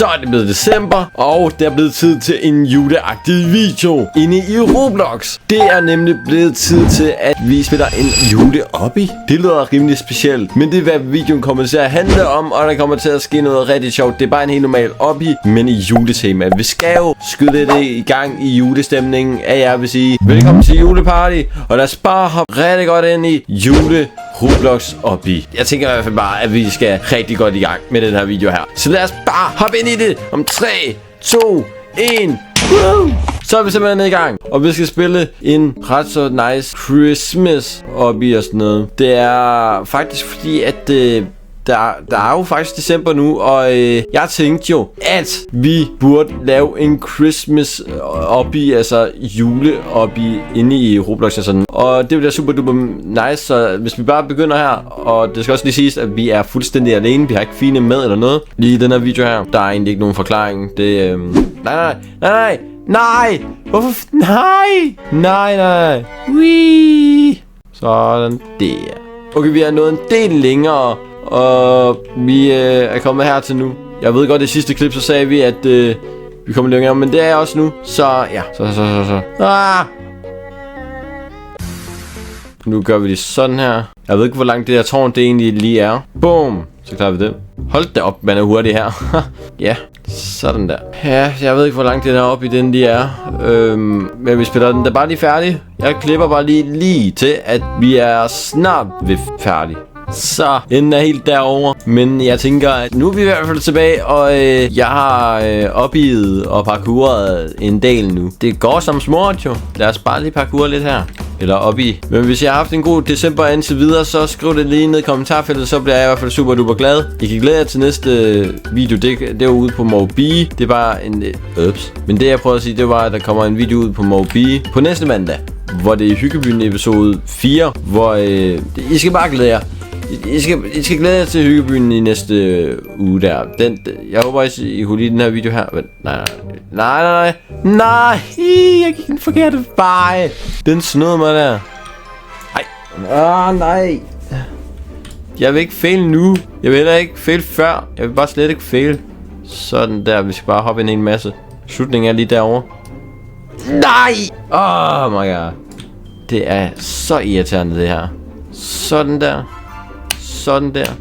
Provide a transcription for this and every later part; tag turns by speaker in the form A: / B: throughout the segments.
A: Så er det blevet december, og det er blevet tid til en juleagtig video inde i Roblox. Det er nemlig blevet tid til, at vi spiller en juleobby. Det lyder rimelig specielt, men det er hvad videoen kommer til at handle om, og der kommer til at ske noget rigtig sjovt. Det er bare en helt normal obby, men i juletema. Vi skal jo skyde det i gang i julestemningen, af jeg vil sige velkommen til juleparty, og lad os bare hoppe rigtig godt ind i Roblox obby. Jeg tænker i hvert fald bare, at vi skal rigtig godt i gang med den her video her. Så lad os bare hoppe ind i det om 3, 2, 1. Så er vi simpelthen i gang. Og vi skal spille en ret så nice Christmas obby og sådan noget. Det er faktisk fordi, at der er jo faktisk december nu, og jeg tænkte jo, at vi burde lave en Christmas obby, altså jule-obby inde i Roblox og sådan. Og det bliver super duper nice, så hvis vi bare begynder her, og det skal også lige siges, at vi er fuldstændig alene, vi har ikke Fine med eller noget. Lige i den her video her, der er egentlig ikke nogen forklaring. Det nej! Hvorfor? Nej! Wee! Sådan der. Okay, vi er nået en del længere, og vi er kommet her til nu. Jeg ved godt, i sidste klip, så sagde vi, at vi kommer længere, men det er også nu. Så ja, så. Nu gør vi det sådan her. Jeg ved ikke, hvor langt det her tårn det egentlig lige er. Boom! Så klarer vi det. Hold da op, man er hurtig her. Ja, sådan der. Ja, jeg ved ikke, hvor langt den er op i den lige er. Men vi spiller den da bare lige færdig. Jeg klipper bare lige til, at vi er snart ved færdig. Så enden er helt derovre. Men jeg tænker, at nu er vi i hvert fald tilbage, og jeg har opgivet og parkouret en del nu. Det går som smurt jo. Lad os bare lige parkour lidt her. Eller op i. Men hvis jeg har haft en god december indtil videre, så skriv det lige ned i kommentarfeltet, så bliver jeg i hvert fald super duper glad. I kan glæde jer til næste video. Det er ude på Mobi. Det er bare en... Men det jeg prøver at sige, det var, at der kommer en video ud på Mobi på næste mandag, hvor det er Hyggebyen episode 4, hvor I skal bare glæde jer. I skal glæde jer til Hyggebyen i næste uge der. Jeg håber, I kunne lide den her video her. Nej. Jeg gik den forkerte vej. Den snød mig der. Nej. Jeg vil ikke fail nu. Jeg vil heller ikke fail før. Jeg vil bare slet ikke fail. Sådan der. Vi skal bare hoppe ind i en masse. Slutningen er lige derovre. Nej! Oh my god. Det er så irriterende det her. Sådan der.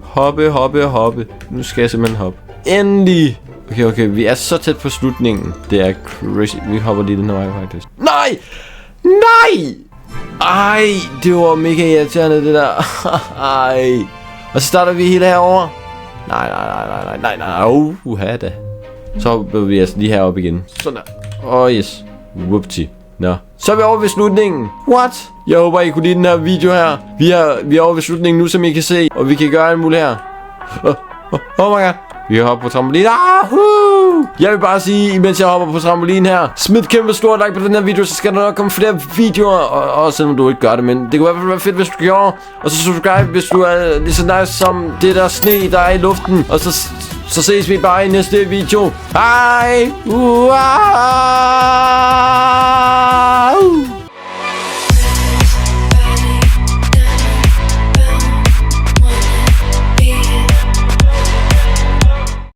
A: Hoppe. Nu skal jeg simpelthen hoppe. Endelig! Okay, vi er så tæt på slutningen. Det er crazy. Vi hopper lige den her vej faktisk. Nej! Ej, det var mega irriterende det der. Ej. Og så starter vi helt herovre. Nej. Uha da. Så hopper vi altså lige heroppe igen. Sådan der. Yes. Whoopty. Nå. Så er vi over ved slutningen. What? Jeg håber, I kunne lide den her video her. Vi er over ved slutningen nu, som I kan se. Og vi kan gøre alt muligt her. Oh my god. Vi hopper på trampolin. Jeg vil bare sige, imens jeg hopper på trampolin her, smid kæmpe stort like på den her video, så skal der nok komme flere videoer. Og selvom du ikke gør det, men det kunne i hvert fald være fedt, hvis du gjorde. Og så subscribe, hvis du er lige så nice som det der sne, der er i luften. Og så ses vi bare i næste video. Hej!